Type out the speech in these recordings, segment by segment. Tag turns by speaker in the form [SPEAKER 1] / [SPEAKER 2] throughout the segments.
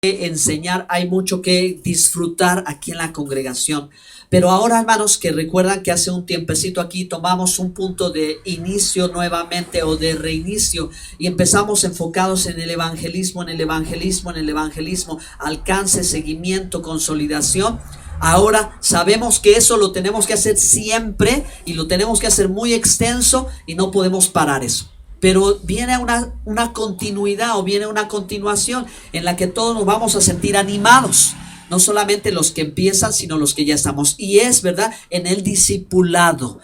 [SPEAKER 1] que enseñar, hay mucho que disfrutar aquí en la congregación. Pero ahora, hermanos, que recuerdan que hace un tiempecito aquí tomamos un punto de inicio nuevamente o de reinicio y empezamos enfocados en el evangelismo, alcance, seguimiento, consolidación. Ahora sabemos que eso lo tenemos que hacer siempre y lo tenemos que hacer muy extenso y no podemos parar eso. Pero viene una continuidad o viene una continuación en la que todos nos vamos a sentir animados. No solamente los que empiezan, sino los que ya estamos. Y es verdad, en el discipulado.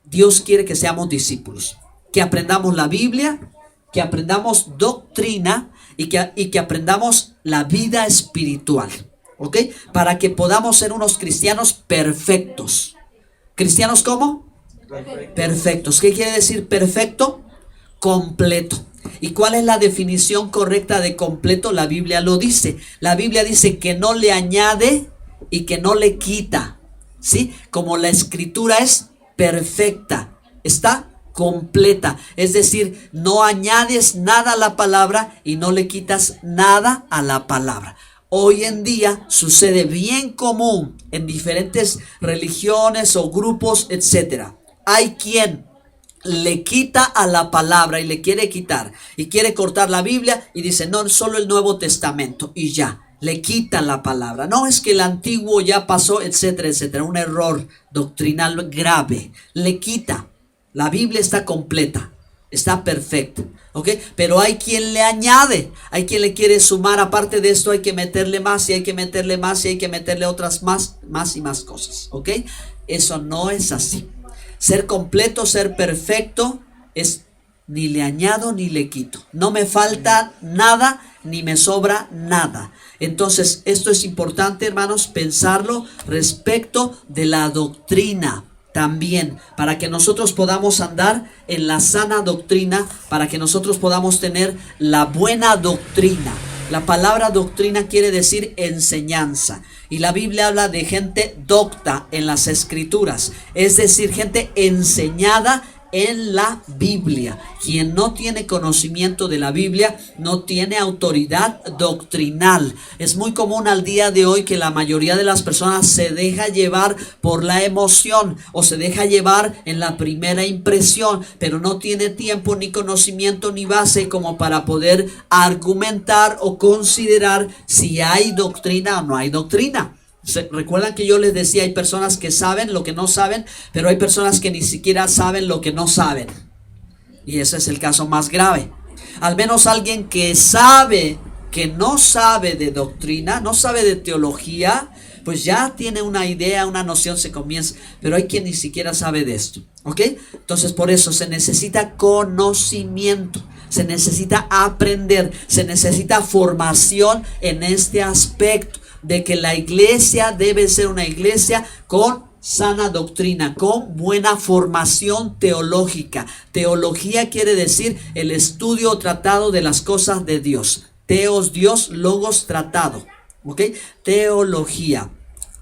[SPEAKER 1] Dios quiere que seamos discípulos. Que aprendamos la Biblia, que aprendamos doctrina y que aprendamos la vida espiritual. ¿Ok? Para que podamos ser unos cristianos perfectos. ¿Cristianos cómo? Perfectos. ¿Qué quiere decir perfecto? Completo. ¿Y cuál es la definición correcta de completo? La Biblia lo dice. La Biblia dice que no le añade y que no le quita. ¿Sí? Como la escritura es perfecta. Está completa. Es decir, no añades nada a la palabra y no le quitas nada a la palabra. Hoy en día sucede bien común en diferentes religiones o grupos, etcétera. Hay quien le quita a la palabra y le quiere quitar y quiere cortar la Biblia y dice no, solo el Nuevo Testamento y ya, le quita la palabra. No, es que el antiguo ya pasó, etcétera, etcétera. Un error doctrinal grave. Le quita. La Biblia está completa, está perfecta, ¿ok? Pero hay quien le añade, hay quien le quiere sumar. Aparte de esto hay que meterle más y hay que meterle más y hay que meterle otras más y más cosas, ¿ok? Eso no es así. Ser completo, ser perfecto es ni le añado ni le quito. No me falta nada ni me sobra nada. Entonces esto es importante, hermanos, pensarlo respecto de la doctrina también, para que nosotros podamos andar en la sana doctrina, para que nosotros podamos tener la buena doctrina. La palabra doctrina quiere decir enseñanza. Y la Biblia habla de gente docta en las escrituras. Es decir, gente enseñada en la Biblia. Quien no tiene conocimiento de la Biblia no tiene autoridad doctrinal. Es muy común al día de hoy que la mayoría de las personas se deja llevar por la emoción o se deja llevar en la primera impresión, pero no tiene tiempo ni conocimiento ni base como para poder argumentar o considerar si hay doctrina o no hay doctrina. Recuerdan que yo les decía, hay personas que saben lo que no saben, pero hay personas que ni siquiera saben lo que no saben. Y ese es el caso más grave. Al menos alguien que sabe, que no sabe de doctrina, no sabe de teología, pues ya tiene una idea, una noción, se comienza. Pero hay quien ni siquiera sabe de esto, ¿ok? Entonces por eso se necesita conocimiento. Se necesita aprender, se necesita formación en este aspecto de que la iglesia debe ser una iglesia con sana doctrina, con buena formación teológica. Teología quiere decir el estudio o tratado de las cosas de Dios. Teos, Dios, logos, tratado. ¿Ok? Teología.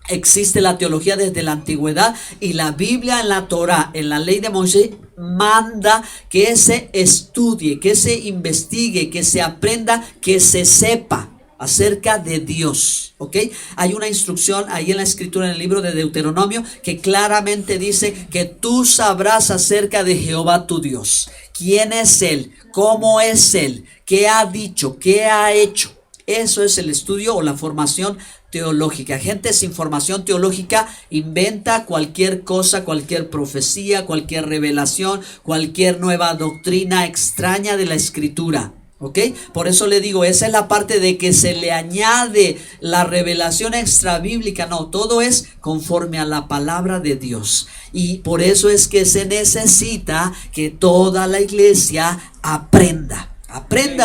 [SPEAKER 1] Existe la teología desde la antigüedad y la Biblia en la Torá, en la ley de Moisés, manda que se estudie, que se investigue, que se aprenda, que se sepa acerca de Dios, ¿ok? Hay una instrucción ahí en la escritura, en el libro de Deuteronomio, que claramente dice que tú sabrás acerca de Jehová tu Dios. ¿Quién es Él? ¿Cómo es Él? ¿Qué ha dicho? ¿Qué ha hecho? Eso es el estudio o la formación teológica. Gente sin formación teológica inventa cualquier cosa, cualquier profecía, cualquier revelación, cualquier nueva doctrina extraña de la escritura. ¿Ok? Por eso le digo, esa es la parte de que se le añade la revelación extrabíblica. No, todo es conforme a la palabra de Dios. Y por eso es que se necesita que toda la iglesia aprenda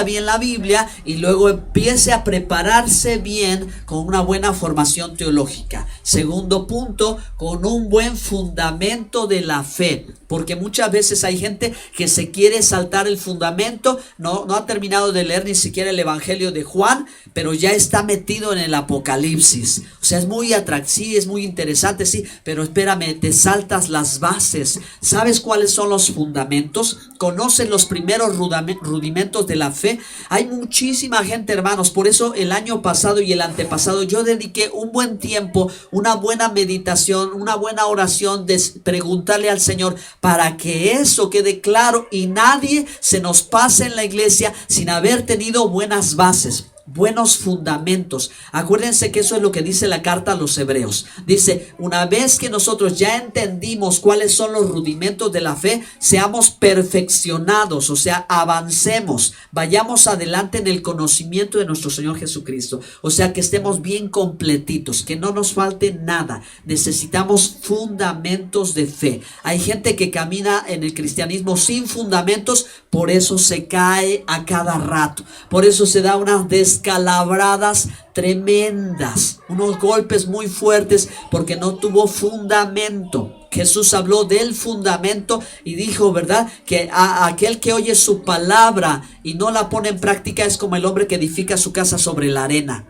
[SPEAKER 1] bien la Biblia y luego empiece a prepararse bien con una buena formación teológica. Segundo punto, con un buen fundamento de la fe. Porque muchas veces hay gente que se quiere saltar el fundamento, no ha terminado de leer ni siquiera el Evangelio de Juan, pero ya está metido en el Apocalipsis. O sea, es muy atractivo, es muy interesante, sí, pero espérame, te saltas las bases. ¿Sabes cuáles son los fundamentos? ¿Conoces los primeros rudimentos fundamentos de la fe. Hay muchísima gente, hermanos. Por eso el año pasado y el antepasado yo dediqué un buen tiempo, una buena meditación, una buena oración de preguntarle al Señor para que eso quede claro y nadie se nos pase en la iglesia sin haber tenido buenas bases, buenos fundamentos. Acuérdense que eso es lo que dice la carta a los Hebreos. Dice, una vez que nosotros ya entendimos cuáles son los rudimentos de la fe, seamos perfeccionados, o sea, avancemos, vayamos adelante en el conocimiento de nuestro Señor Jesucristo. O sea, que estemos bien completitos, que no nos falte nada. Necesitamos fundamentos de fe. Hay gente que camina en el cristianismo sin fundamentos, por eso se cae a cada rato, por eso se da unas descalabradas tremendas, unos golpes muy fuertes, porque no tuvo fundamento. Jesús habló del fundamento y dijo, ¿verdad?, que a aquel que oye su palabra y no la pone en práctica es como el hombre que edifica su casa sobre la arena.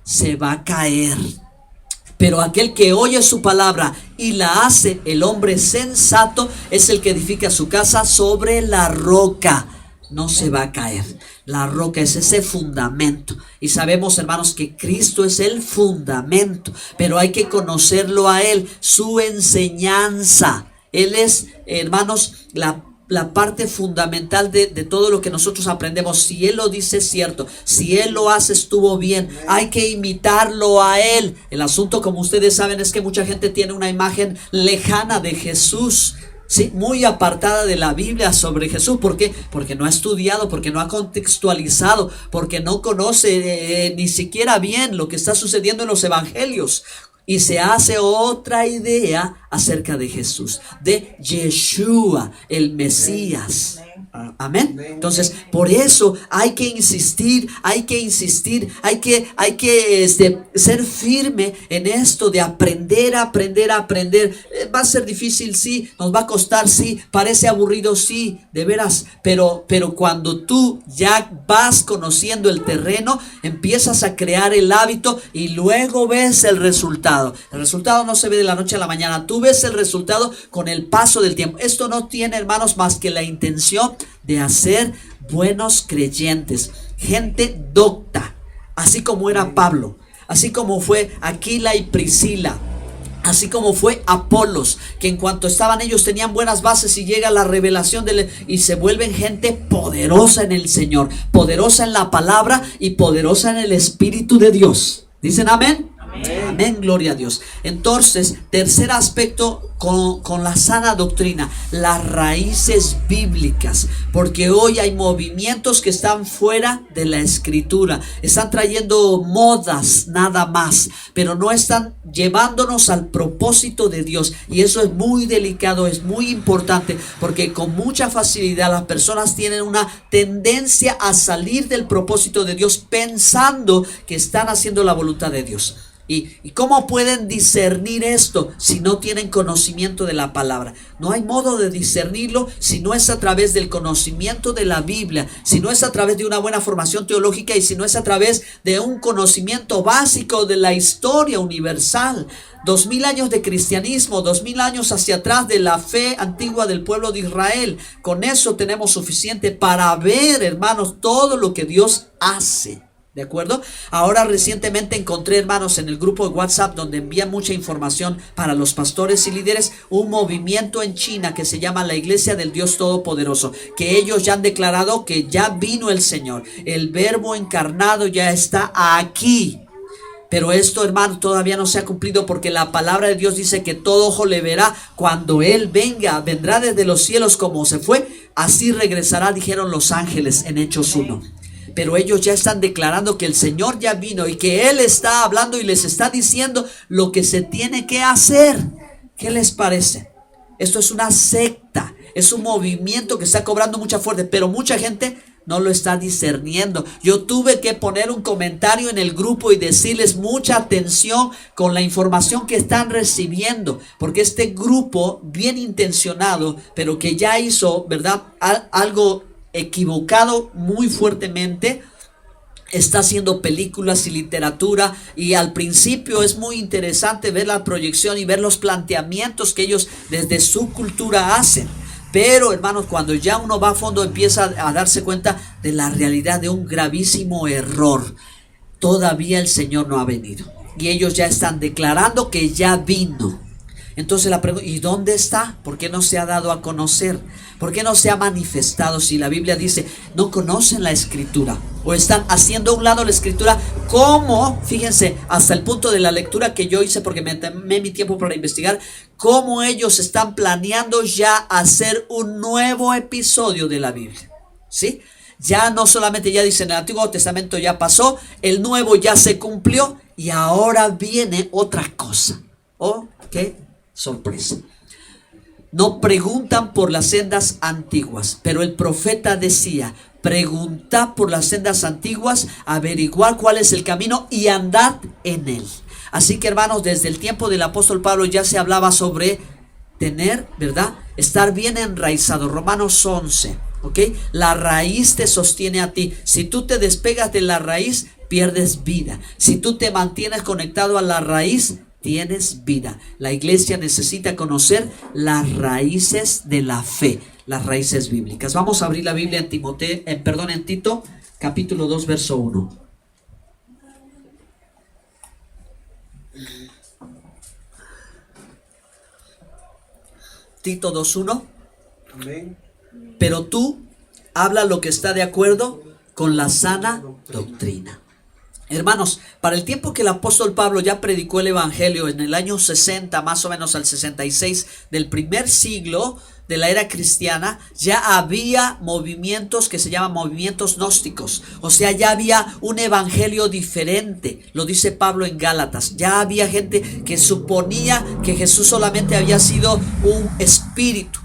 [SPEAKER 1] Se va a caer. Pero aquel que oye su palabra y la hace, el hombre sensato, es el que edifica su casa sobre la roca. No se va a caer. La roca es ese fundamento. Y sabemos, hermanos, que Cristo es el fundamento. Pero hay que conocerlo a Él, su enseñanza. Él es, hermanos, la parte fundamental de todo lo que nosotros aprendemos. Si Él lo dice, es cierto. Si Él lo hace, estuvo bien. Hay que imitarlo a Él. El asunto, como ustedes saben, es que mucha gente tiene una imagen lejana de Jesús, sí, muy apartada de la Biblia sobre Jesús. ¿Por qué? Porque no ha estudiado, porque no ha contextualizado, porque no conoce ni siquiera bien lo que está sucediendo en los evangelios. Y se hace otra idea acerca de Jesús, de Yeshua, el Mesías. Amén. Entonces, por eso hay que insistir, hay que ser firme en esto de aprender. Va a ser difícil, sí, nos va a costar, sí, parece aburrido, sí, de veras, pero cuando tú ya vas conociendo el terreno, empiezas a crear el hábito y luego ves el resultado. El resultado no se ve de la noche a la mañana, tú ves el resultado con el paso del tiempo. Esto no tiene, hermanos, más que la intención de hacer buenos creyentes, gente docta, así como era Pablo, así como fue Aquila y Priscila, así como fue Apolos, que en cuanto estaban ellos tenían buenas bases y llega la revelación y se vuelven gente poderosa en el Señor, poderosa en la palabra y poderosa en el Espíritu de Dios. ¿Dicen amén? Amén, gloria a Dios. Entonces, tercer aspecto con la sana doctrina, las raíces bíblicas, porque hoy hay movimientos que están fuera de la escritura, están trayendo modas nada más, pero no están llevándonos al propósito de Dios, y eso es muy delicado, es muy importante, porque con mucha facilidad las personas tienen una tendencia a salir del propósito de Dios pensando que están haciendo la voluntad de Dios. ¿Y cómo pueden discernir esto si no tienen conocimiento de la palabra? No hay modo de discernirlo si no es a través del conocimiento de la Biblia, si no es a través de una buena formación teológica y si no es a través de un conocimiento básico de la historia universal. 2000 años de cristianismo, 2000 años hacia atrás de la fe antigua del pueblo de Israel. Con eso tenemos suficiente para ver, hermanos, todo lo que Dios hace. ¿De acuerdo? Ahora recientemente encontré, hermanos, en el grupo de WhatsApp donde envían mucha información para los pastores y líderes, un movimiento en China que se llama la Iglesia del Dios Todopoderoso, que ellos ya han declarado que ya vino el Señor, el Verbo encarnado ya está aquí. Pero esto, hermano, todavía no se ha cumplido, porque la palabra de Dios dice que todo ojo le verá cuando Él venga. Vendrá desde los cielos como se fue, así regresará, dijeron los ángeles en Hechos 1. Pero ellos ya están declarando que el Señor ya vino y que Él está hablando y les está diciendo lo que se tiene que hacer. ¿Qué les parece? Esto es una secta, es un movimiento que está cobrando mucha fuerza, pero mucha gente no lo está discerniendo. Yo tuve que poner un comentario en el grupo y decirles mucha atención con la información que están recibiendo, porque este grupo bien intencionado, pero que ya hizo, ¿verdad?, algo equivocado muy fuertemente, está haciendo películas y literatura, y al principio es muy interesante ver la proyección y ver los planteamientos que ellos desde su cultura hacen, Pero hermanos, cuando ya uno va a fondo empieza a darse cuenta de la realidad de un gravísimo error. Todavía el Señor no ha venido y ellos ya están declarando que ya vino. Entonces la pregunta, ¿y dónde está? ¿Por qué no se ha dado a conocer? ¿Por qué no se ha manifestado? Si la Biblia dice, no conocen la Escritura o están haciendo a un lado la Escritura, ¿cómo? Fíjense, hasta el punto de la lectura que yo hice, porque me tomé mi tiempo para investigar, cómo ellos están planeando ya hacer un nuevo episodio de la Biblia, ¿sí? Ya no solamente ya dicen el Antiguo Testamento ya pasó, el Nuevo ya se cumplió y ahora viene otra cosa. Oh, qué sorpresa. No preguntan por las sendas antiguas, pero el profeta decía, preguntad por las sendas antiguas, averiguar cuál es el camino y andad en él. Así que hermanos, desde el tiempo del apóstol Pablo ya se hablaba sobre tener, ¿verdad? Estar bien enraizado. Romanos 11, ¿ok? La raíz te sostiene a ti. Si tú te despegas de la raíz, pierdes vida. Si tú te mantienes conectado a la raíz, tienes vida. La iglesia necesita conocer las raíces de la fe, las raíces bíblicas. Vamos a abrir la Biblia en Tito, capítulo 2, verso 1. Tito 2:1.
[SPEAKER 2] Amén.
[SPEAKER 1] Pero tú habla lo que está de acuerdo con la sana doctrina. Hermanos, para el tiempo que el apóstol Pablo ya predicó el evangelio, en el año 60, más o menos al 66 del primer siglo de la era cristiana, ya había movimientos que se llaman movimientos gnósticos. O sea, ya había un evangelio diferente, lo dice Pablo en Gálatas. Ya había gente que suponía que Jesús solamente había sido un espíritu,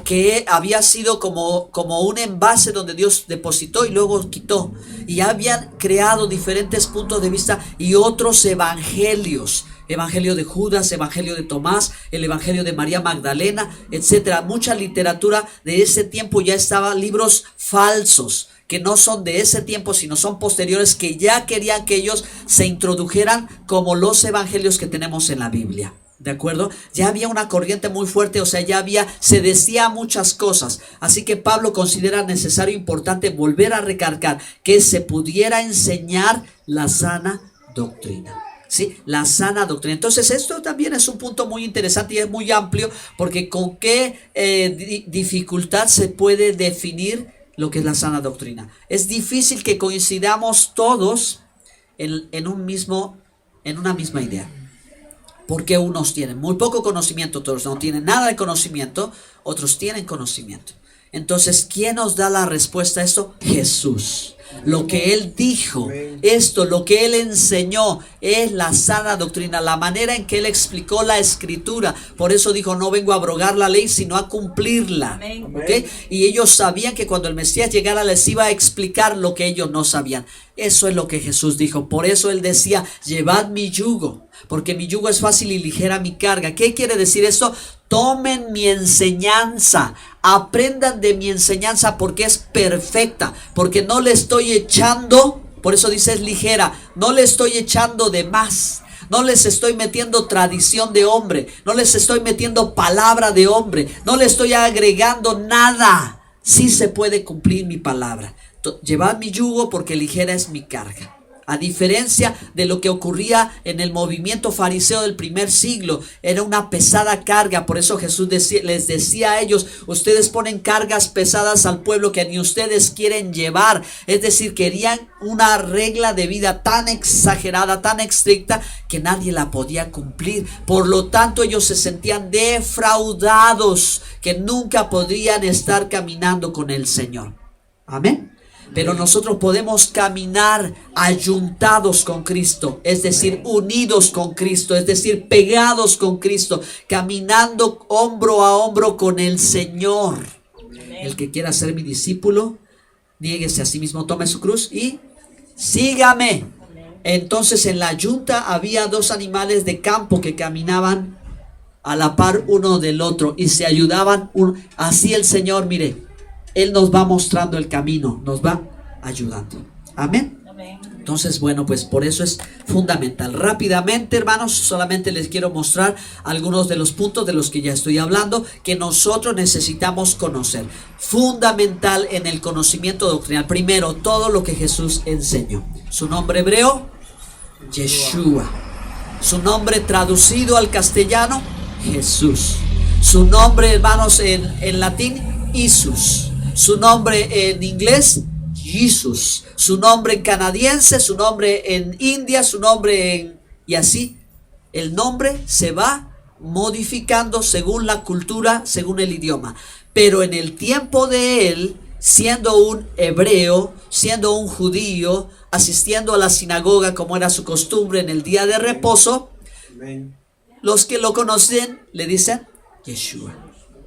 [SPEAKER 1] que había sido como un envase donde Dios depositó y luego quitó, y habían creado diferentes puntos de vista y otros evangelios, evangelio de Judas, evangelio de Tomás, el evangelio de María Magdalena, etcétera. Mucha literatura de ese tiempo ya estaba, libros falsos que no son de ese tiempo sino son posteriores, que ya querían que ellos se introdujeran como los evangelios que tenemos en la Biblia. ¿De acuerdo? Ya había una corriente muy fuerte, o sea, se decía muchas cosas. Así que Pablo considera necesario, importante volver a recargar que se pudiera enseñar la sana doctrina. ¿Sí? La sana doctrina. Entonces esto también es un punto muy interesante y es muy amplio, porque con qué dificultad se puede definir lo que es la sana doctrina. Es difícil que coincidamos todos en una misma idea. Porque unos tienen muy poco conocimiento, otros no tienen nada de conocimiento, otros tienen conocimiento. Entonces, ¿quién nos da la respuesta a esto? Jesús. Lo que Él dijo, lo que Él enseñó es la sana doctrina, la manera en que Él explicó la Escritura. Por eso dijo, no vengo a abrogar la ley, sino a cumplirla. ¿Okay? Y ellos sabían que cuando el Mesías llegara les iba a explicar lo que ellos no sabían. Eso es lo que Jesús dijo. Por eso Él decía, llevad mi yugo, porque mi yugo es fácil y ligera mi carga. ¿Qué quiere decir esto? Tomen mi enseñanza, aprendan de mi enseñanza, porque es perfecta, porque no le estoy echando, por eso dice es ligera, no le estoy echando de más, no les estoy metiendo tradición de hombre, no les estoy metiendo palabra de hombre, no le estoy agregando nada. Sí se puede cumplir mi palabra. Llevad mi yugo porque ligera es mi carga. A diferencia de lo que ocurría en el movimiento fariseo del primer siglo, era una pesada carga. Por eso Jesús les decía a ellos, ustedes ponen cargas pesadas al pueblo que ni ustedes quieren llevar. Es decir, querían una regla de vida tan exagerada, tan estricta, que nadie la podía cumplir. Por lo tanto, ellos se sentían defraudados, que nunca podrían estar caminando con el Señor. Amén. Pero nosotros podemos caminar ayuntados con Cristo, es decir, unidos con Cristo, es decir, pegados con Cristo, caminando hombro a hombro con el Señor. El que quiera ser mi discípulo, niéguese a sí mismo, tome su cruz y sígame. Entonces en la yunta había dos animales de campo que caminaban a la par uno del otro y se ayudaban. Así el Señor, mire, Él nos va mostrando el camino, nos va ayudando. Amén. Entonces, bueno, pues por eso es fundamental. Rápidamente, hermanos, solamente les quiero mostrar algunos de los puntos de los que ya estoy hablando, que nosotros necesitamos conocer. Fundamental en el conocimiento doctrinal. Primero, todo lo que Jesús enseñó. Su nombre hebreo, Yeshua. Su nombre traducido al castellano, Jesús. Su nombre, hermanos, en latín, Isus. Su nombre en inglés, Jesus. Su nombre en canadiense, su nombre en India, su nombre en... Y así, el nombre se va modificando según la cultura, según el idioma. Pero en el tiempo de él, siendo un hebreo, siendo un judío, asistiendo a la sinagoga como era su costumbre en el día de reposo, los que lo conocen le dicen Yeshua,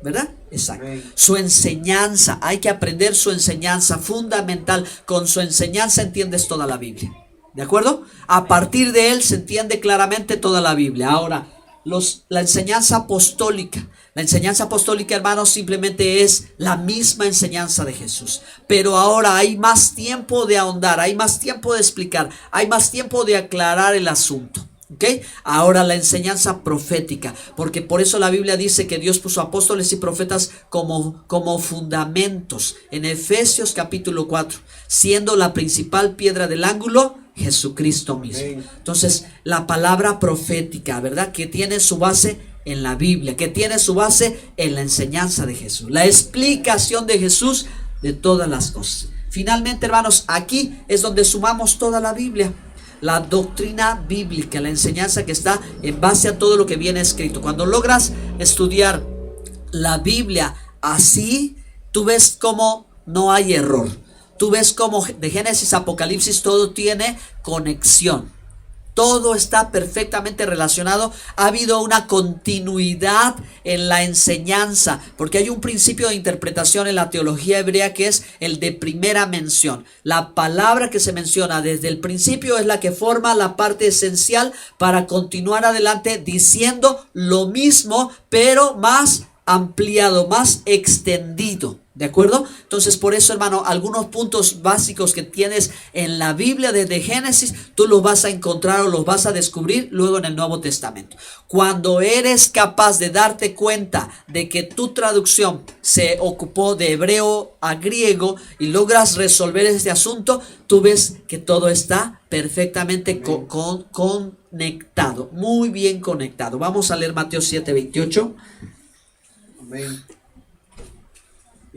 [SPEAKER 1] ¿verdad? Exacto. Su enseñanza, hay que aprender su enseñanza fundamental. Con su enseñanza entiendes toda la Biblia, ¿de acuerdo? A partir de él se entiende claramente toda la Biblia. Ahora, la enseñanza apostólica. La enseñanza apostólica, hermanos, simplemente es la misma enseñanza de Jesús. Pero ahora hay más tiempo de ahondar, hay más tiempo de explicar, hay más tiempo de aclarar el asunto. ¿Okay? Ahora la enseñanza profética, porque por eso la Biblia dice que Dios puso apóstoles y profetas como fundamentos en Efesios capítulo 4, siendo la principal piedra del ángulo Jesucristo mismo. Entonces la palabra profética, ¿verdad? Que tiene su base en la Biblia, que tiene su base en la enseñanza de Jesús, la explicación de Jesús de todas las cosas. Finalmente, hermanos, aquí es donde sumamos toda la Biblia. La doctrina bíblica, la enseñanza que está en base a todo lo que viene escrito. Cuando logras estudiar la Biblia así, tú ves cómo no hay error. Tú ves cómo de Génesis a Apocalipsis todo tiene conexión. Todo está perfectamente relacionado. Ha habido una continuidad en la enseñanza, porque hay un principio de interpretación en la teología hebrea que es el de primera mención. La palabra que se menciona desde el principio es la que forma la parte esencial para continuar adelante diciendo lo mismo, pero más ampliado, más extendido. ¿De acuerdo? Entonces, por eso, hermano, algunos puntos básicos que tienes en la Biblia desde Génesis, tú los vas a encontrar o los vas a descubrir luego en el Nuevo Testamento. Cuando eres capaz de darte cuenta de que tu traducción se ocupó de hebreo a griego y logras resolver este asunto, tú ves que todo está perfectamente conectado, muy bien conectado. Vamos a leer Mateo 7:28.
[SPEAKER 2] Amén.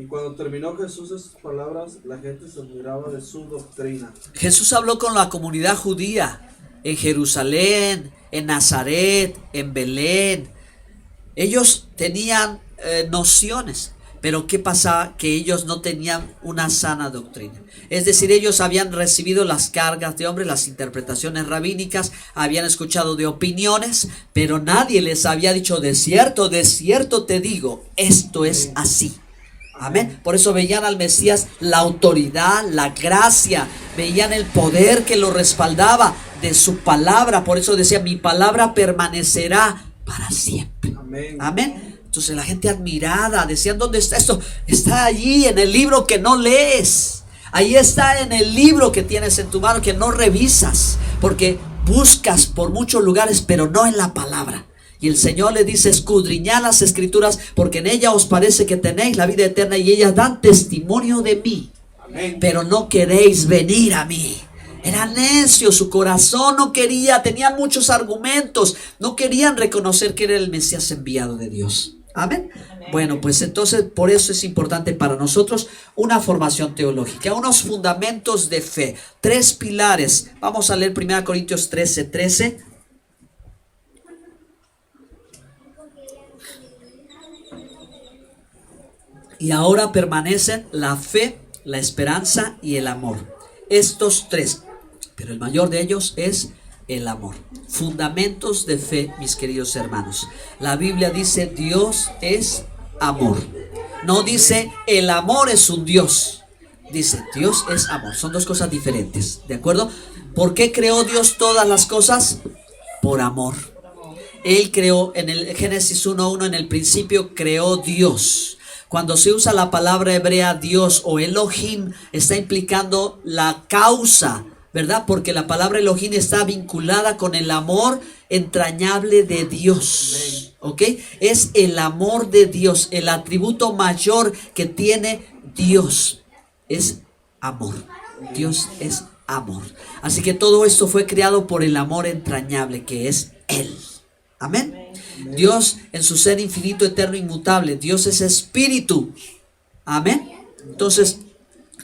[SPEAKER 2] Y cuando terminó Jesús esas palabras, la gente se admiraba de su doctrina.
[SPEAKER 1] Jesús habló con la comunidad judía en Jerusalén, en Nazaret, en Belén. Ellos tenían nociones, pero ¿qué pasaba? Que ellos no tenían una sana doctrina. Es decir, ellos habían recibido las cargas de hombres, las interpretaciones rabínicas, habían escuchado de opiniones, pero nadie les había dicho de cierto te digo, esto es así. Amén. Por eso veían al Mesías la autoridad, la gracia, veían el poder que lo respaldaba de su palabra. Por eso decía, mi palabra permanecerá para siempre. Amén. Amén. Entonces la gente admirada decían, ¿dónde está esto? Está allí en el libro que no lees. Ahí está en el libro que tienes en tu mano, que no revisas, porque buscas por muchos lugares, pero no en la palabra. Y el Señor le dice, escudriñad las escrituras, porque en ellas os parece que tenéis la vida eterna, y ellas dan testimonio de mí. Amén. Pero no queréis venir a mí. Era necio, su corazón no quería, tenían muchos argumentos, no querían reconocer que era el Mesías enviado de Dios. Amén. Amén. Bueno, pues entonces por eso es importante para nosotros una formación teológica, unos fundamentos de fe, 3 pilares. Vamos a leer 1 Corintios 13:13. Y ahora permanecen la fe, la esperanza y el amor. Estos 3, pero el mayor de ellos es el amor. Fundamentos de fe, mis queridos hermanos. La Biblia dice Dios es amor. No dice el amor es un Dios. Dice Dios es amor. Son 2 cosas diferentes. ¿De acuerdo? ¿Por qué creó Dios todas las cosas? Por amor. Él creó en el Génesis 1:1, en el principio creó Dios. Cuando se usa la palabra hebrea Dios o Elohim, está implicando la causa ¿verdad? Porque la palabra Elohim está vinculada con el amor entrañable de Dios. ¿Ok? Es el amor de Dios, el atributo mayor que tiene Dios. Es amor. Dios es amor. Así que todo esto fue creado por el amor entrañable que es Él. Amén. Dios en su ser infinito, eterno, inmutable. Dios es espíritu. Amén. Entonces,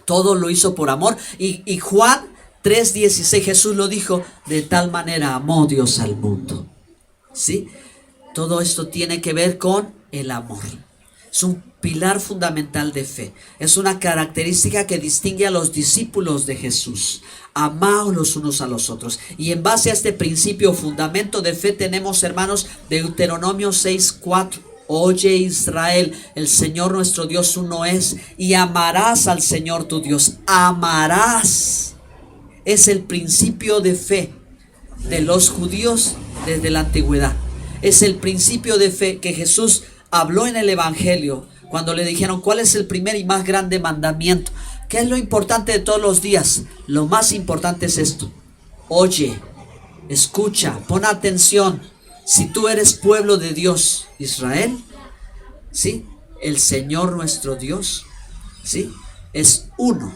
[SPEAKER 1] todo lo hizo por amor. Y Juan 3:16, Jesús lo dijo: de tal manera amó Dios al mundo. ¿Sí? Todo esto tiene que ver con el amor. Es un pilar fundamental de fe. Es una característica que distingue a los discípulos de Jesús. Amaos los unos a los otros. Y en base a este principio, fundamento de fe, tenemos, hermanos, Deuteronomio 6:4. Oye Israel, el Señor nuestro Dios uno es, y amarás al Señor tu Dios. Amarás. Es el principio de fe de los judíos desde la antigüedad. Es el principio de fe que Jesús habló en el Evangelio cuando le dijeron: ¿cuál es el primer y más grande mandamiento? ¿Qué es lo importante de todos los días? Lo más importante es esto: oye, escucha, pon atención. Si tú eres pueblo de Dios, Israel, ¿sí? El Señor nuestro Dios, ¿sí? Es uno.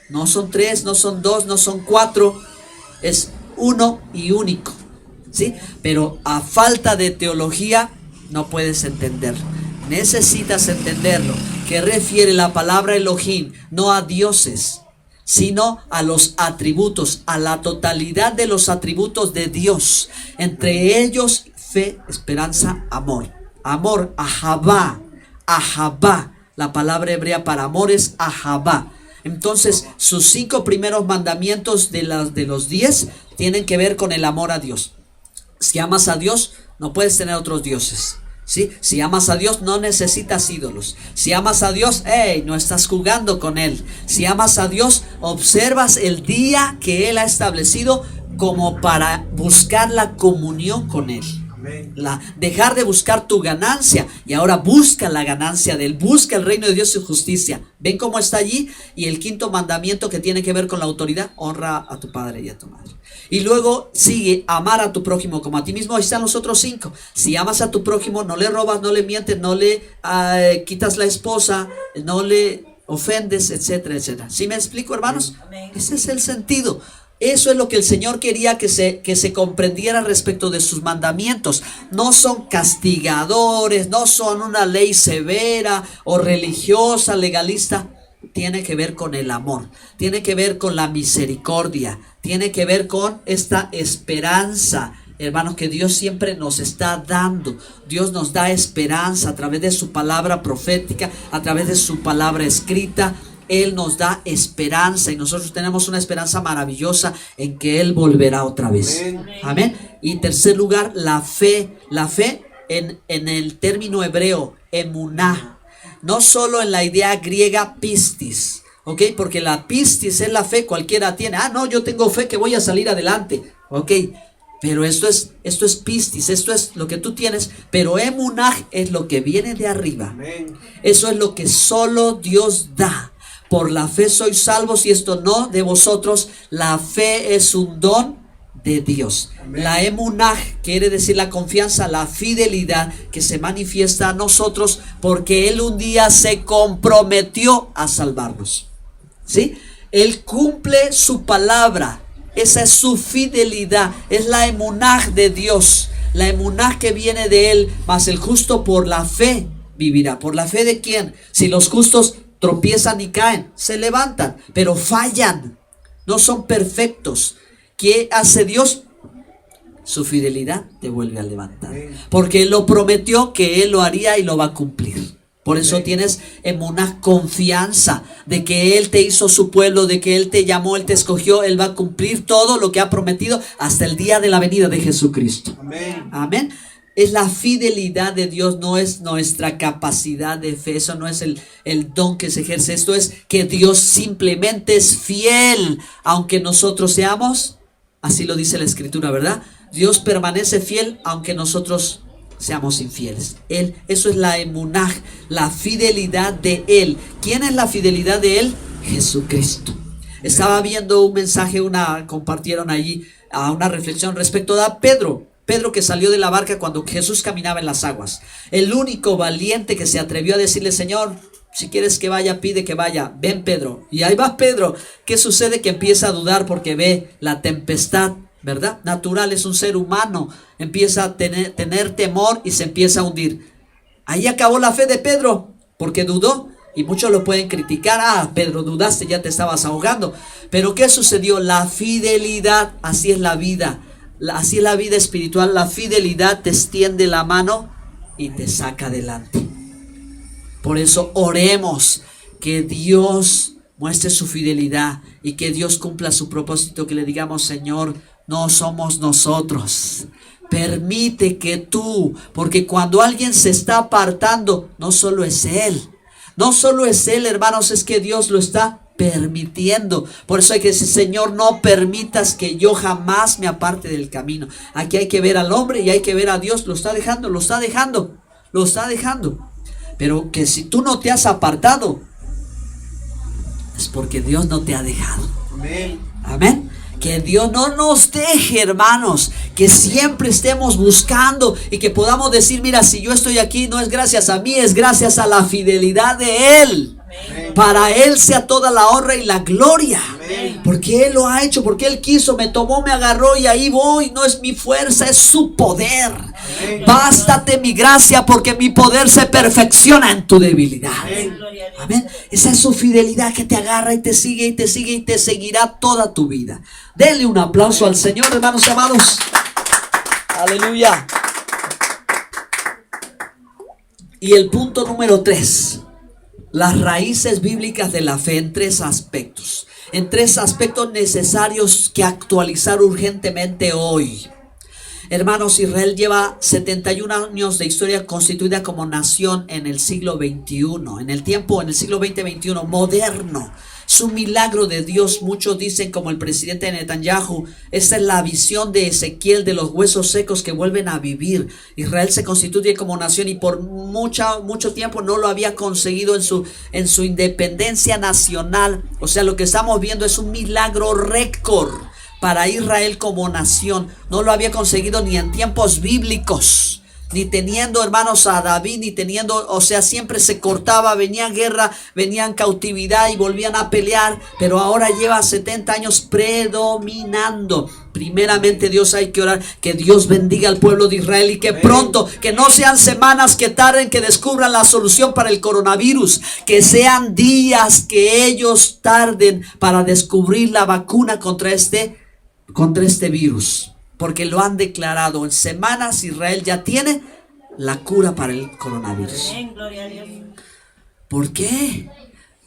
[SPEAKER 1] No son tres, no son dos, no son cuatro. Es uno y único, ¿sí? Pero a falta de teología no puedes entenderlo. Necesitas entenderlo. Que refiere la palabra Elohim no a dioses, sino a los atributos, a la totalidad de los atributos de Dios. Entre ellos, fe, esperanza, amor. Amor, ahabá, ahabá. La palabra hebrea para amor es ahabá. Entonces, sus 5 primeros mandamientos de los 10 tienen que ver con el amor a Dios. Si amas a Dios, no puedes tener otros dioses. ¿Sí? Si amas a Dios, no necesitas ídolos. Si amas a Dios, no estás jugando con Él. Si amas a Dios, observas el día que Él ha establecido como para buscar la comunión con Él. Dejar de buscar tu ganancia y ahora busca la ganancia de Él. Busca el reino de Dios y su justicia. ¿Ven cómo está allí? Y el 5.º mandamiento, que tiene que ver con la autoridad: honra a tu padre y a tu madre. Y luego sigue: amar a tu prójimo como a ti mismo. Ahí están los otros 5. Si amas a tu prójimo, no le robas, no le mientes, no le quitas la esposa, no le ofendes, etcétera, etcétera. ¿Sí me explico, hermanos? Amén. Ese es el sentido. Eso es lo que el Señor quería que se comprendiera respecto de sus mandamientos. No son castigadores, no son una ley severa o religiosa, legalista. Tiene que ver con el amor, tiene que ver con la misericordia, tiene que ver con esta esperanza, hermanos, que Dios siempre nos está dando. Dios nos da esperanza a través de su palabra profética, a través de su palabra escrita. Él nos da esperanza y nosotros tenemos una esperanza maravillosa en que Él volverá otra vez. Amén. Amén. Y en tercer lugar, la fe. La fe en el término hebreo, emuná. No solo en la idea griega pistis, ¿ok? Porque la pistis es la fe, cualquiera tiene. No, yo tengo fe que voy a salir adelante, ¿ok? Pero esto es pistis, esto es lo que tú tienes. Pero emunah es lo que viene de arriba. Amén. Eso es lo que solo Dios da. Por la fe sois salvos, y esto no de vosotros. La fe es un don de Dios. Amén. La emunah quiere decir la confianza, la fidelidad que se manifiesta a nosotros porque Él un día se comprometió a salvarnos. ¿Sí? Él cumple su palabra. Esa es su fidelidad. Es la emunah de Dios. La emunah que viene de Él. Mas el justo por la fe vivirá. ¿Por la fe de quién? Si los justos tropiezan y caen, se levantan, pero fallan. No son perfectos. ¿Qué hace Dios? Su fidelidad te vuelve a levantar. Porque Él lo prometió que Él lo haría y lo va a cumplir. Por eso tienes en una confianza de que Él te hizo su pueblo, de que Él te llamó, Él te escogió. Él va a cumplir todo lo que ha prometido hasta el día de la venida de Jesucristo. Amén. Amén. Es la fidelidad de Dios, no es nuestra capacidad de fe. Eso no es el don que se ejerce. Esto es que Dios simplemente es fiel, aunque nosotros seamos. Así lo dice la Escritura, ¿verdad? Dios permanece fiel aunque nosotros seamos infieles. Eso es la emunah, la fidelidad de Él. ¿Quién es la fidelidad de Él? Jesucristo. Estaba viendo un mensaje, compartieron allí a una reflexión respecto a Pedro. Pedro, que salió de la barca cuando Jesús caminaba en las aguas. El único valiente que se atrevió a decirle: Señor, si quieres que vaya, pide que vaya. Ven, Pedro. Y ahí va Pedro. ¿Qué sucede? Que empieza a dudar porque ve la tempestad, ¿verdad? Natural, es un ser humano. Empieza a tener temor y se empieza a hundir. Ahí acabó la fe de Pedro, porque dudó. Y muchos lo pueden criticar: ah, Pedro, dudaste, ya te estabas ahogando. Pero ¿qué sucedió? La fidelidad. Así es la vida. Así es la vida espiritual. La fidelidad te extiende la mano y te saca adelante. Por eso oremos que Dios muestre su fidelidad y que Dios cumpla su propósito. Que le digamos: Señor, no somos nosotros. Permite que tú, porque cuando alguien se está apartando, no solo es Él. No solo es Él, hermanos, es que Dios lo está permitiendo. Por eso hay que decir: Señor, no permitas que yo jamás me aparte del camino. Aquí hay que ver al hombre y hay que ver a Dios. Lo está dejando, lo está dejando, lo está dejando. Pero que si tú no te has apartado, es porque Dios no te ha dejado.
[SPEAKER 2] Amén.
[SPEAKER 1] Amén. Que Dios no nos deje, hermanos, que siempre estemos buscando y que podamos decir: mira, si yo estoy aquí no es gracias a mí, es gracias a la fidelidad de Él. Amén. Para Él sea toda la honra y la gloria. Amén. Porque Él lo ha hecho, porque Él quiso, me tomó, me agarró y ahí voy. No es mi fuerza, es su poder. Amén. Bástate mi gracia, porque mi poder se perfecciona en tu debilidad. Amén. Amén. Esa es su fidelidad, que te agarra y te sigue y te sigue y te seguirá toda tu vida. Denle un aplauso al Señor, hermanos y amados. Aleluya. Y el punto número 3. Las raíces bíblicas de la fe en 3 aspectos. En 3 aspectos necesarios que actualizar urgentemente hoy. Hermanos, Israel lleva 71 años de historia constituida como nación en el siglo XXI. En el siglo XX-XXI, moderno. Es un milagro de Dios. Muchos dicen, como el presidente Netanyahu, esta es la visión de Ezequiel de los huesos secos que vuelven a vivir. Israel se constituye como nación y por mucho tiempo no lo había conseguido en su independencia nacional. O sea, lo que estamos viendo es un milagro récord para Israel como nación. No lo había conseguido ni en tiempos bíblicos, ni teniendo, hermanos, a David, ni teniendo, o sea, siempre se cortaba, venía guerra, venían cautividad y volvían a pelear, pero ahora lleva 70 años predominando. Primeramente, Dios, hay que orar que Dios bendiga al pueblo de Israel y que pronto, que no sean semanas que tarden, que descubran la solución para el coronavirus, que sean días que ellos tarden para descubrir la vacuna contra este virus. Porque lo han declarado. En semanas Israel ya tiene la cura para el coronavirus. ¿Por qué?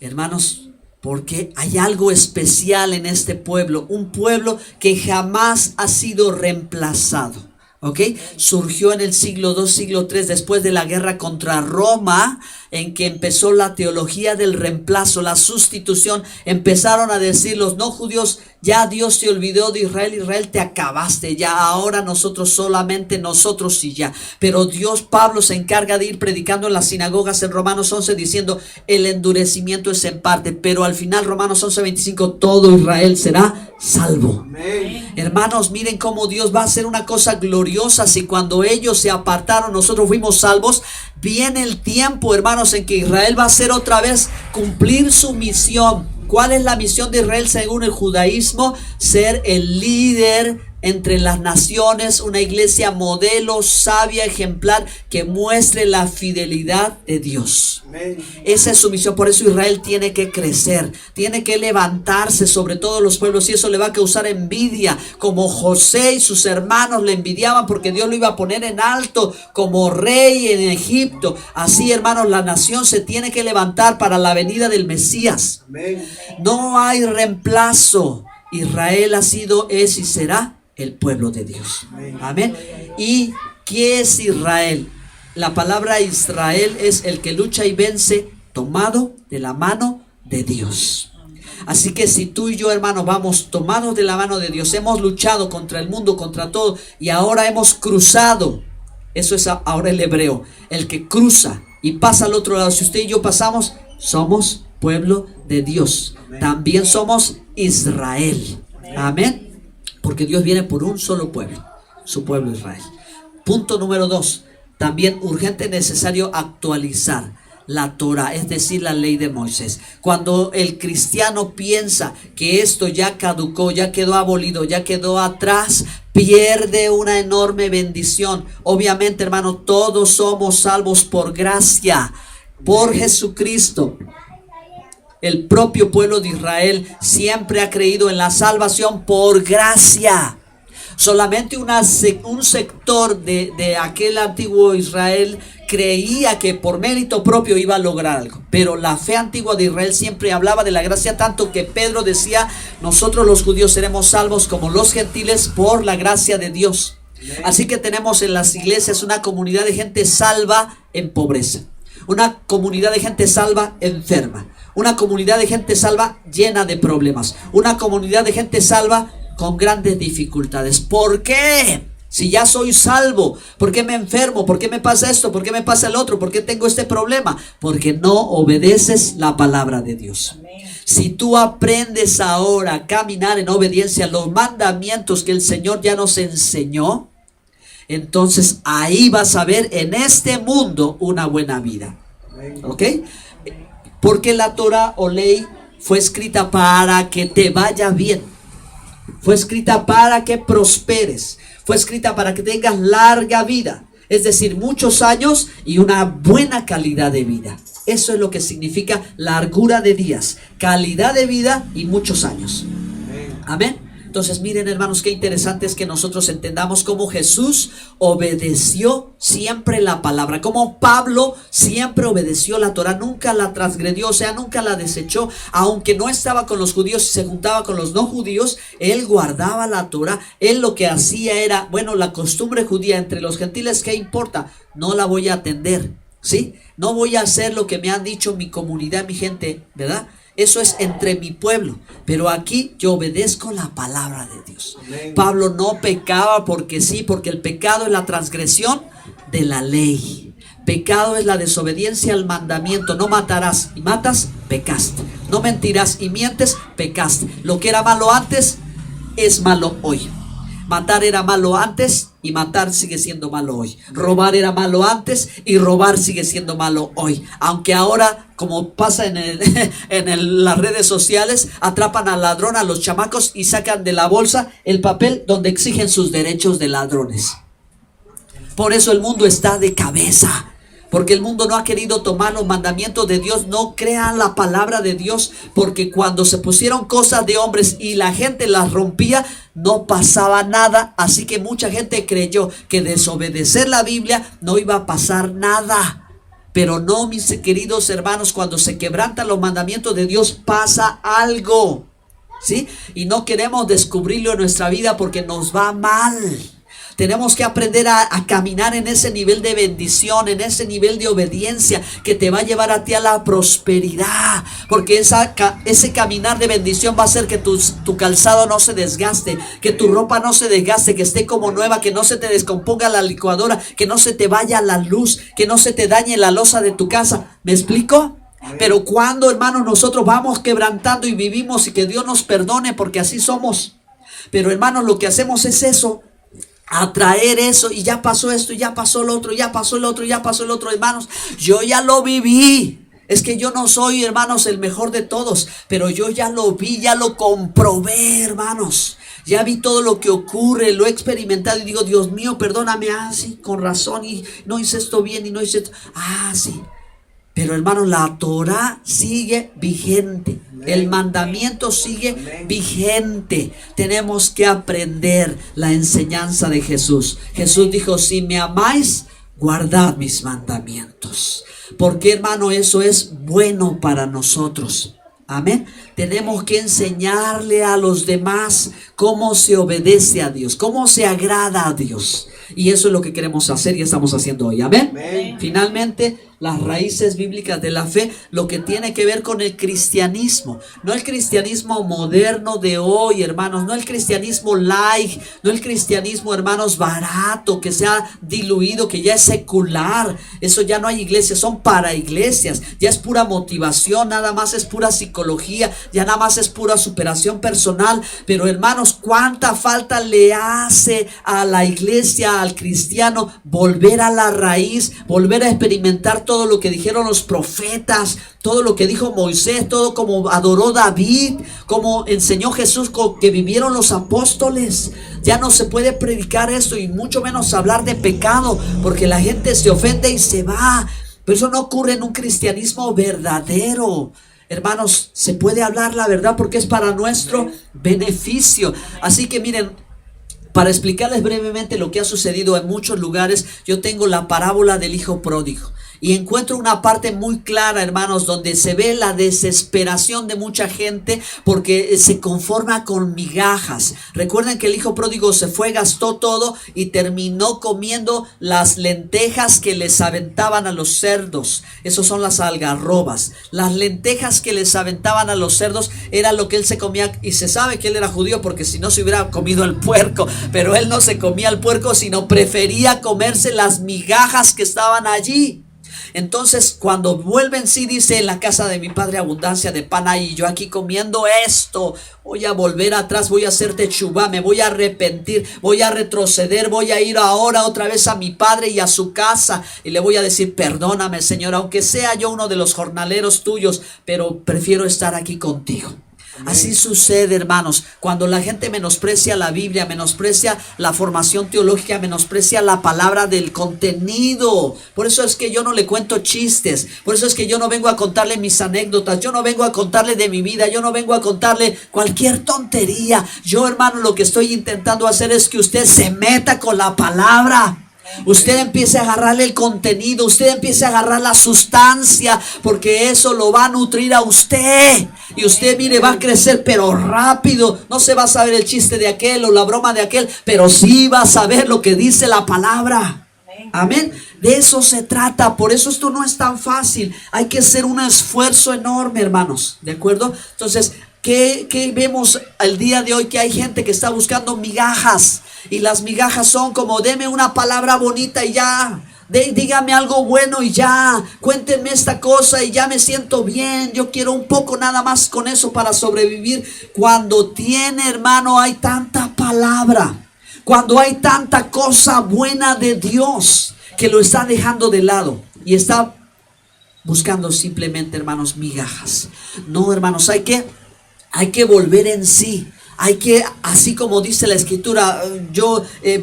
[SPEAKER 1] Hermanos, porque hay algo especial en este pueblo. Un pueblo que jamás ha sido reemplazado. ¿Ok? Surgió en el siglo II, siglo III, después de la guerra contra Roma, en que empezó la teología del reemplazo, la sustitución. Empezaron a decir los no judíos: ya Dios se olvidó de Israel, Israel te acabaste, ya ahora nosotros, solamente nosotros y ya. Pero Dios, Pablo se encarga de ir predicando en las sinagogas en Romanos 11 diciendo: el endurecimiento es en parte, pero al final Romanos 11:25, todo Israel será salvo. Amén. Hermanos, miren cómo Dios va a hacer una cosa gloriosa. Si cuando ellos se apartaron nosotros fuimos salvos, viene el tiempo, hermanos, en que Israel va a hacer otra vez cumplir su misión. ¿Cuál es la misión de Israel según el judaísmo? Ser el líder entre las naciones, una iglesia modelo, sabia, ejemplar, que muestre la fidelidad de Dios. Amén. Esa es su misión. Por eso Israel tiene que crecer, tiene que levantarse sobre todos los pueblos, y eso le va a causar envidia, como José y sus hermanos le envidiaban porque Dios lo iba a poner en alto como rey en Egipto. Así, hermanos, la nación se tiene que levantar para la venida del Mesías. Amén. No hay reemplazo. Israel ha sido, es y será el pueblo de Dios. Amén. ¿Y qué es Israel? La palabra Israel es el que lucha y vence, tomado de la mano de Dios. Así que si tú y yo, hermano, vamos tomados de la mano de Dios, hemos luchado contra el mundo, contra todo, y ahora hemos cruzado. Eso es ahora el hebreo, el que cruza y pasa al otro lado. Si usted y yo pasamos, somos pueblo de Dios. También somos Israel. Amén. Porque Dios viene por un solo pueblo, su pueblo Israel. Punto número 2. También urgente, necesario actualizar la Torah, es decir, la ley de Moisés. Cuando el cristiano piensa que esto ya caducó, ya quedó abolido, ya quedó atrás, pierde una enorme bendición. Obviamente, hermano, todos somos salvos por gracia, por Jesucristo. El propio pueblo de Israel siempre ha creído en la salvación por gracia. Solamente un sector de aquel antiguo Israel creía que por mérito propio iba a lograr algo. Pero la fe antigua de Israel siempre hablaba de la gracia, tanto que Pedro decía: nosotros los judíos seremos salvos como los gentiles por la gracia de Dios. Así que tenemos en las iglesias una comunidad de gente salva en pobreza, una comunidad de gente salva enferma, una comunidad de gente salva llena de problemas, una comunidad de gente salva con grandes dificultades. ¿Por qué? Si ya soy salvo, ¿por qué me enfermo? ¿Por qué me pasa esto? ¿Por qué me pasa el otro? ¿Por qué tengo este problema? Porque no obedeces la palabra de Dios. Si tú aprendes ahora a caminar en obediencia a los mandamientos que el Señor ya nos enseñó, entonces ahí vas a ver en este mundo una buena vida. ¿Ok? Porque la Torah o ley fue escrita para que te vaya bien. Fue escrita para que prosperes. Fue escrita para que tengas larga vida. Es decir, muchos años y una buena calidad de vida. Eso es lo que significa largura de días, calidad de vida y muchos años. Amén. Entonces miren, hermanos, qué interesante es que nosotros entendamos cómo Jesús obedeció siempre la palabra, como Pablo siempre obedeció la Torah, nunca la transgredió, o sea, nunca la desechó. Aunque no estaba con los judíos y se juntaba con los no judíos, él guardaba la Torah. Él lo que hacía era, bueno, la costumbre judía entre los gentiles, ¿qué importa? No la voy a atender, ¿sí? No voy a hacer lo que me han dicho mi comunidad, mi gente, ¿verdad? Eso es entre mi pueblo, pero aquí yo obedezco la palabra de Dios. Amén. Pablo no pecaba porque sí, porque el pecado es la transgresión de la ley. Pecado es la desobediencia al mandamiento. No matarás y matas, pecaste. No mentirás y mientes, pecaste. Lo que era malo antes es malo hoy. Matar era malo antes y matar sigue siendo malo hoy. Robar era malo antes y robar sigue siendo malo hoy. Aunque ahora, como pasa en las redes sociales, atrapan al ladrón, a los chamacos, y sacan de la bolsa el papel donde exigen sus derechos de ladrones. Por eso el mundo está de cabeza. Porque el mundo no ha querido tomar los mandamientos de Dios, no crean la palabra de Dios, porque cuando se pusieron cosas de hombres y la gente las rompía, no pasaba nada. Así que mucha gente creyó que desobedecer la Biblia no iba a pasar nada. Pero no, mis queridos hermanos, cuando se quebrantan los mandamientos de Dios pasa algo, ¿sí? Y no queremos descubrirlo en nuestra vida porque nos va mal. Tenemos que aprender a caminar en ese nivel de bendición, en ese nivel de obediencia que te va a llevar a ti a la prosperidad. Porque ese caminar de bendición va a hacer que tu calzado no se desgaste, que tu ropa no se desgaste, que esté como nueva, que no se te descomponga la licuadora, que no se te vaya la luz, que no se te dañe la loza de tu casa. ¿Me explico? Pero cuando, hermanos, nosotros vamos quebrantando y vivimos, y que Dios nos perdone porque así somos. Pero, hermanos, lo que hacemos es eso. Atraer eso, y ya pasó esto, y ya pasó el otro, ya pasó el otro, ya pasó el otro. Hermanos, yo ya lo viví. Es que yo no soy, hermanos, el mejor de todos, pero yo ya lo vi, ya lo comprobé, hermanos. Ya vi todo lo que ocurre, lo he experimentado y digo, Dios mío, perdóname. Ah, sí, con razón, y no hice esto bien y no hice esto. Ah, sí. Pero, hermanos, la Torah sigue vigente. El mandamiento sigue vigente. Tenemos que aprender la enseñanza de Jesús. Jesús dijo, si me amáis, guardad mis mandamientos. Porque, hermano, eso es bueno para nosotros. Amén. Tenemos que enseñarle a los demás cómo se obedece a Dios, cómo se agrada a Dios. Y eso es lo que queremos hacer y estamos haciendo hoy. Amén. Finalmente, las raíces bíblicas de la fe, lo que tiene que ver con el cristianismo. No el cristianismo moderno de hoy, hermanos. No el cristianismo light. No el cristianismo, hermanos, barato, que se ha diluido, que ya es secular. Eso ya no hay iglesias, son para iglesias. Ya es pura motivación, nada más es pura psicología, ya nada más es pura superación personal. Pero hermanos, cuánta falta le hace a la iglesia, al cristiano, volver a la raíz, volver a experimentar todo lo que dijeron los profetas, todo lo que dijo Moisés, todo como adoró David, como enseñó Jesús, que vivieron los apóstoles. Ya no se puede predicar esto y mucho menos hablar de pecado, porque la gente se ofende y se va. Pero eso no ocurre en un cristianismo verdadero. Hermanos, se puede hablar la verdad porque es para nuestro beneficio. Así que miren, para explicarles brevemente lo que ha sucedido en muchos lugares, yo tengo la parábola del hijo pródigo. Y encuentro una parte muy clara, hermanos, donde se ve la desesperación de mucha gente porque se conforma con migajas. Recuerden que el hijo pródigo se fue, gastó todo y terminó comiendo las lentejas que les aventaban a los cerdos. Esos son las algarrobas. Las lentejas que les aventaban a los cerdos era lo que él se comía. Y se sabe que él era judío porque si no se hubiera comido el puerco. Pero él no se comía el puerco, sino prefería comerse las migajas que estaban allí. Entonces cuando vuelve en sí, dice: en la casa de mi padre abundancia de pan hay, y yo aquí comiendo esto. Voy a volver atrás, voy a hacer techubá, me voy a arrepentir, voy a retroceder, voy a ir ahora otra vez a mi padre y a su casa y le voy a decir: perdóname, Señor, aunque sea yo uno de los jornaleros tuyos, pero prefiero estar aquí contigo. Así sucede, hermanos, cuando la gente menosprecia la Biblia, menosprecia la formación teológica, menosprecia la palabra del contenido. Por eso es que yo no le cuento chistes, por eso es que yo no vengo a contarle mis anécdotas, yo no vengo a contarle de mi vida, yo no vengo a contarle cualquier tontería. Yo, hermano, lo que estoy intentando hacer es que usted se meta con la palabra. Usted empiece a agarrarle el contenido, usted empiece a agarrar la sustancia, porque eso lo va a nutrir a usted. Y usted, mire, va a crecer, pero rápido. No se va a saber el chiste de aquel o la broma de aquel, pero sí va a saber lo que dice la palabra. Amén. De eso se trata. Por eso esto no es tan fácil. Hay que hacer un esfuerzo enorme, hermanos. ¿De acuerdo? Entonces, ¿qué vemos el día de hoy? Que hay gente que está buscando migajas. Y las migajas son como: deme una palabra bonita y ya. Dígame algo bueno y ya. Cuéntenme esta cosa y ya me siento bien. Yo quiero un poco nada más con eso para sobrevivir. Cuando tiene, hermano, hay tanta palabra. Cuando hay tanta cosa buena de Dios, que lo está dejando de lado y está buscando simplemente, hermanos, migajas. No, hermanos, hay que volver en sí. Hay que, así como dice la escritura,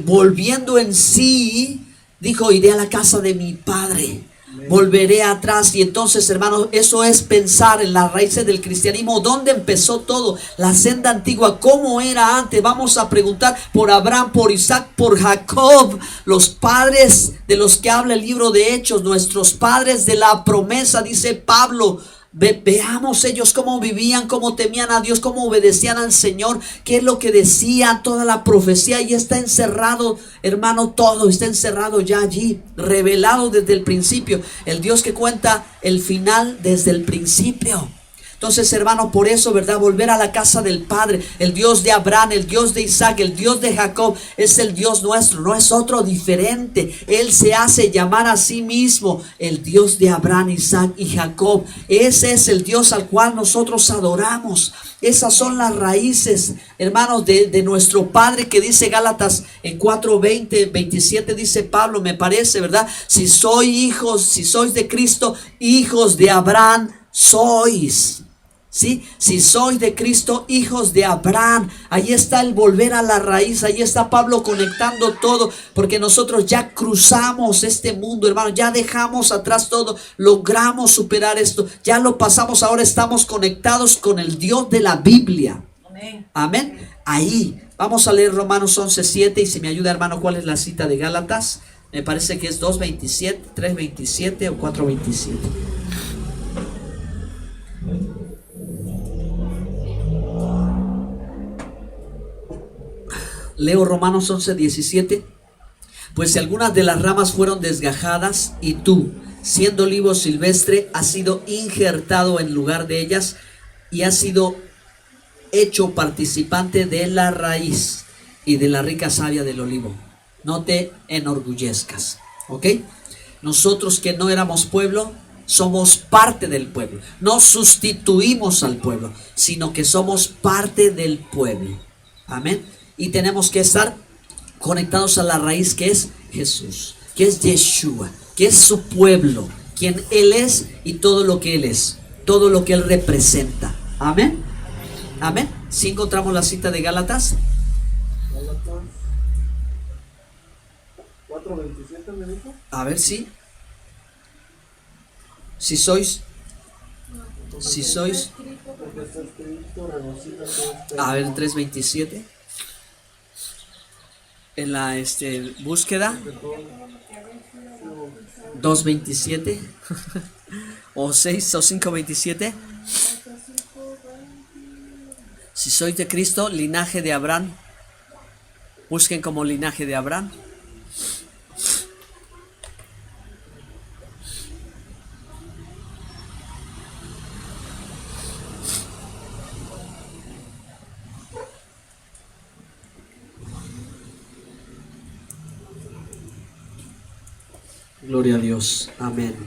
[SPEAKER 1] volviendo en sí, dijo: iré a la casa de mi padre, volveré atrás. Y entonces, hermanos, eso es pensar en las raíces del cristianismo. ¿Dónde empezó todo? La senda antigua, ¿cómo era antes? Vamos a preguntar por Abraham, por Isaac, por Jacob, los padres de los que habla el libro de Hechos, nuestros padres de la promesa, dice Pablo. Veamos ellos cómo vivían, cómo temían a Dios, cómo obedecían al Señor, qué es lo que decía toda la profecía. Y está encerrado, hermano, todo está encerrado ya allí, revelado desde el principio. El Dios que cuenta el final desde el principio. Entonces, hermano, por eso, ¿verdad? Volver a la casa del Padre. El Dios de Abraham, el Dios de Isaac, el Dios de Jacob es el Dios nuestro, no es otro diferente. Él se hace llamar a sí mismo el Dios de Abraham, Isaac y Jacob. Ese es el Dios al cual nosotros adoramos. Esas son las raíces, hermanos, de nuestro Padre, que dice Gálatas en 4:20, 27, dice Pablo, me parece, ¿verdad? Si sois hijos, si sois de Cristo, hijos de Abraham sois. ¿Sí? Si sois de Cristo, hijos de Abraham. Ahí está el volver a la raíz. Ahí está Pablo conectando todo, porque nosotros ya cruzamos este mundo, hermano. Ya dejamos atrás todo, logramos superar esto, ya lo pasamos. Ahora estamos conectados con el Dios de la Biblia. Amén. Amén. Ahí vamos a leer Romanos 11:7. Y si me ayuda, hermano, ¿cuál es la cita de Gálatas? Me parece que es 2:27, 3:27 o 4:27. Leo Romanos 11:17. Pues si algunas de las ramas fueron desgajadas, y tú, siendo olivo silvestre, ha sido injertado en lugar de ellas y ha sido hecho participante de la raíz y de la rica savia del olivo. No te enorgullezcas, ¿ok? Nosotros que no éramos pueblo, somos parte del pueblo. No sustituimos al pueblo, sino que somos parte del pueblo. Amén. Y tenemos que estar conectados a la raíz que es Jesús, que es Yeshua, que es su pueblo, quien Él es y todo lo que Él es, todo lo que Él representa. Amén. Amén. Si encontramos la cita de Gálatas.
[SPEAKER 2] Gálatas 4:27 me dijo.
[SPEAKER 1] A ver si. Si sois. Si sois.
[SPEAKER 2] Porque está escrito, regocíjate.
[SPEAKER 1] A ver, 3:27. En la búsqueda. 2:27. O 6 o 5:27. Si sois de Cristo, linaje de Abraham. Busquen como linaje de Abraham. Gloria a Dios. Amén.